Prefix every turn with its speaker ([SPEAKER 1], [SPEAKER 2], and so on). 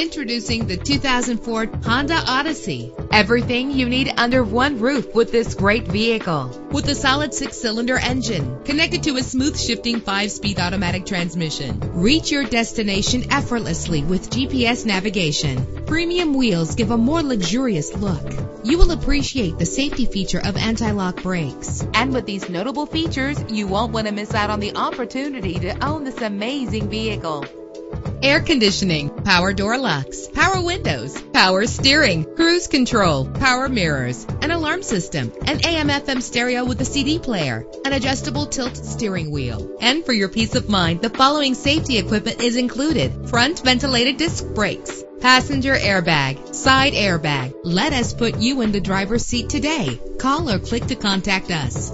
[SPEAKER 1] Introducing the 2004 Honda Odyssey. Everything you need under one roof with this great vehicle. With a solid 6-cylinder engine connected to a smooth shifting 5-speed automatic transmission. Reach your destination effortlessly with GPS navigation. Premium wheels give a more luxurious look. You will appreciate the safety feature of anti-lock brakes. And with these notable features, you won't want to miss out on the opportunity to own this amazing vehicle. Air conditioning, power door locks, power windows, power steering, cruise control, power mirrors, an alarm system, an AM/FM stereo with a CD player, an adjustable tilt steering wheel. And for your peace of mind, the following safety equipment is included: front ventilated disc brakes, passenger airbag, side airbag. Let us put you in the driver's seat today. Call or click to contact us.